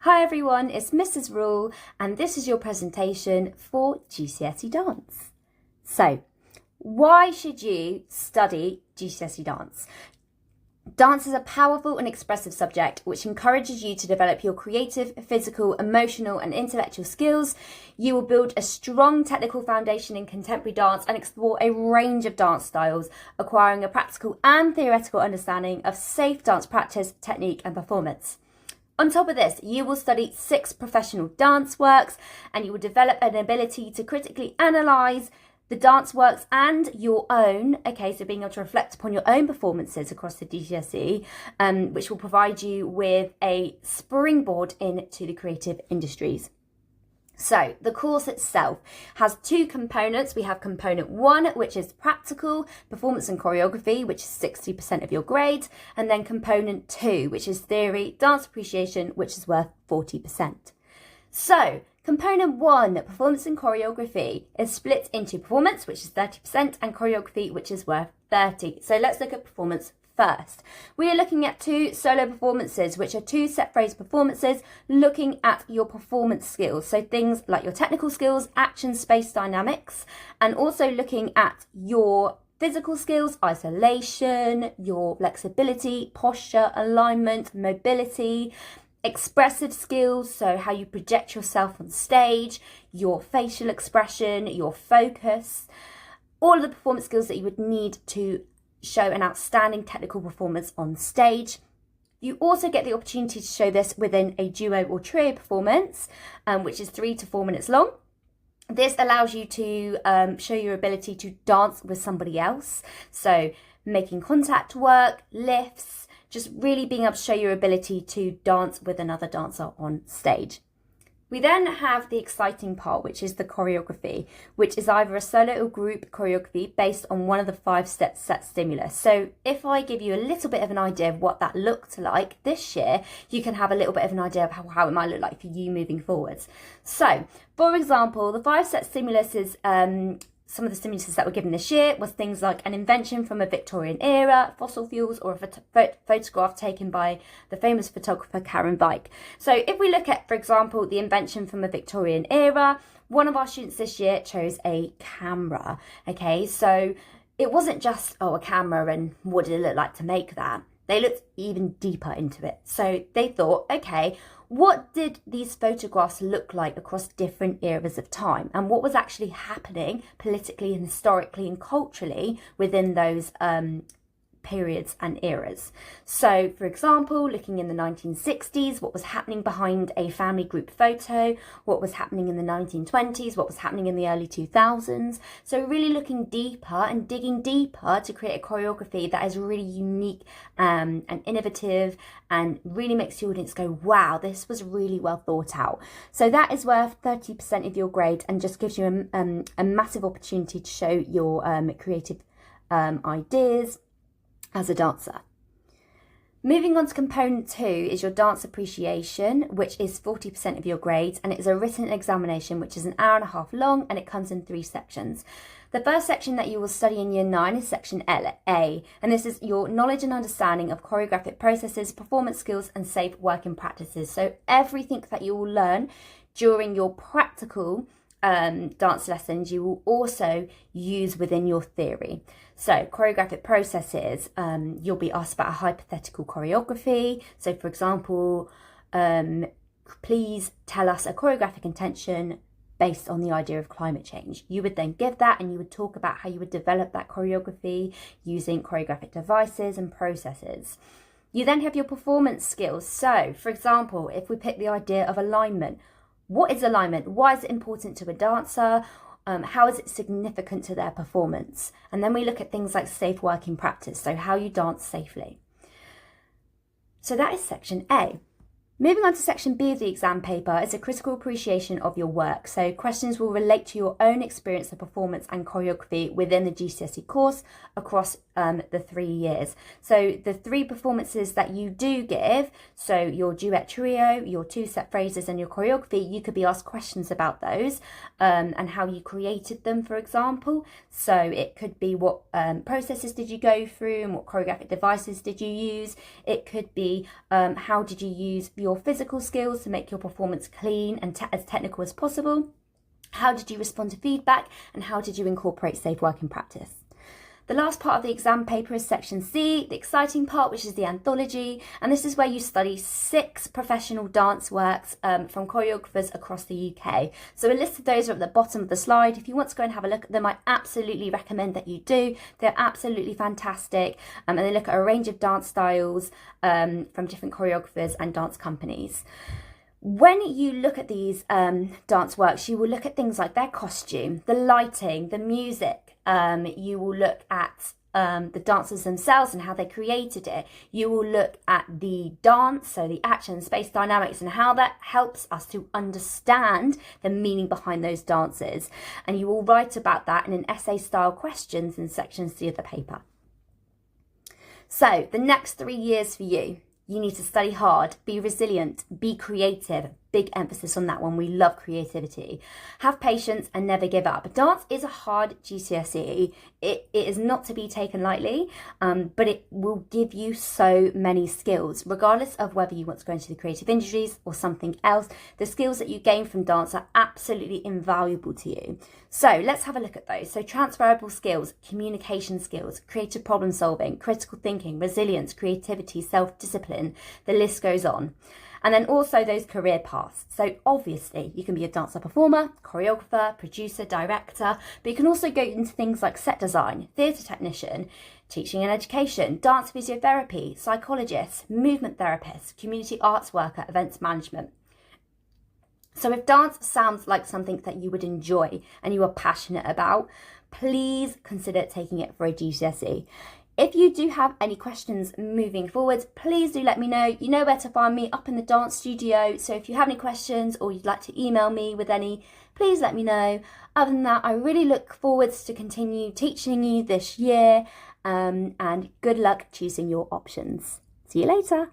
Hi everyone, it's Mrs. Rule and this is your presentation for GCSE Dance. So, why should you study GCSE Dance? Dance is a powerful and expressive subject which encourages you to develop your creative, physical, emotional and intellectual skills. You will build a strong technical foundation in contemporary dance and explore a range of dance styles, acquiring a practical and theoretical understanding of safe dance practice, technique and performance. On top of this, you will study 6 professional dance works and you will develop an ability to critically analyse the dance works and your own, so being able to reflect upon your own performances across the GCSE, which will provide you with a springboard into the creative industries. So the course itself has 2 components. We have component 1, which is practical, performance and choreography, which is 60% of your grade, and then component 2, which is theory, dance appreciation, which is worth 40%. So component 1, performance and choreography, is split into performance, which is 30%, and choreography, which is worth 30%. So let's look at performance first. We are looking at 2 solo performances, which are 2 set phrase performances, looking at your performance skills. So things like your technical skills, action, space dynamics, and also looking at your physical skills, isolation, your flexibility, posture, alignment, mobility, expressive skills, so how you project yourself on stage, your facial expression, your focus, all of the performance skills that you would need to show an outstanding technical performance on stage. You also get the opportunity to show this within a duo or trio performance, which is 3 to 4 minutes long. This allows you to show your ability to dance with somebody else, so making contact work, lifts, just really being able to show your ability to dance with another dancer on stage. We then have the exciting part, which is the choreography, which is either a solo or group choreography based on one of the 5 set stimulus. So if I give you a little bit of an idea of what that looked like this year, you can have a little bit of an idea of how it might look like for you moving forwards. So, for example, the 5 set stimulus is some of the stimuluses that were given this year was things like an invention from a Victorian era, fossil fuels, or a photograph taken by the famous photographer Karen Vike. So if we look at, for example, the invention from a Victorian era, one of our students this year chose a camera. So it wasn't just, a camera and what did it look like to make that? They looked even deeper into it. So they thought, what did these photographs look like across different eras of time? And what was actually happening politically and historically and culturally within those periods and eras? So, for example, looking in the 1960s, what was happening behind a family group photo, what was happening in the 1920s, what was happening in the early 2000s. So really looking deeper and digging deeper to create a choreography that is really unique and innovative and really makes the audience go, wow, this was really well thought out. So that is worth 30% of your grade and just gives you a massive opportunity to show your creative ideas as a dancer. Moving on to component 2 is your dance appreciation, which is 40% of your grades, and it is a written examination which is an hour and a half long, and it comes in 3 sections. The first section that you will study in year 9 is section A, and this is your knowledge and understanding of choreographic processes, performance skills and safe working practices. So everything that you will learn during your practical dance lessons you will also use within your theory. So choreographic processes, you'll be asked about a hypothetical choreography. So for example, please tell us a choreographic intention based on the idea of climate change. You would then give that and you would talk about how you would develop that choreography using choreographic devices and processes. You then have your performance skills. So for example, if we pick the idea of alignment, what is alignment? Why is it important to a dancer? How is it significant to their performance? And then we look at things like safe working practice, so how you dance safely. So that is section A. Moving on to section B of the exam paper is a critical appreciation of your work. So questions will relate to your own experience of performance and choreography within the GCSE course across the 3 years. So the 3 performances that you do give, so your duet trio, your 2 set phrases and your choreography, you could be asked questions about those and how you created them, for example. So it could be what processes did you go through and what choreographic devices did you use. It could be how did you use your physical skills to make your performance clean and as technical as possible? How did you respond to feedback? And how did you incorporate safe working practice? The last part of the exam paper is section C, the exciting part, which is the anthology. And this is where you study 6 professional dance works from choreographers across the UK. So a list of those are at the bottom of the slide. If you want to go and have a look at them, I absolutely recommend that you do. They're absolutely fantastic. And they look at a range of dance styles from different choreographers and dance companies. When you look at these dance works, you will look at things like their costume, the lighting, the music. You will look at the dancers themselves and how they created it. You will look at the dance, so the action, space dynamics, and how that helps us to understand the meaning behind those dances. And you will write about that in an essay-style questions in section C of the paper. So the next 3 years for you. You need to study hard, be resilient, be creative. Big emphasis on that one. We love creativity. Have patience and never give up. Dance is a hard GCSE. It is not to be taken lightly, but it will give you so many skills, regardless of whether you want to go into the creative industries or something else. The skills that you gain from dance are absolutely invaluable to you. So let's have a look at those. So transferable skills, communication skills, creative problem solving, critical thinking, resilience, creativity, self-discipline, the list goes on. And then also those career paths. So obviously you can be a dancer performer, choreographer, producer, director, but you can also go into things like set design, theatre technician, teaching and education, dance physiotherapy, psychologist, movement therapist, community arts worker, events management. So if dance sounds like something that you would enjoy and you are passionate about, please consider taking it for a GCSE. If you do have any questions moving forward, please do let me know. You know where to find me, up in the dance studio. So if you have any questions or you'd like to email me with any, please let me know. Other than that, I really look forward to continue teaching you this year, and good luck choosing your options. See you later.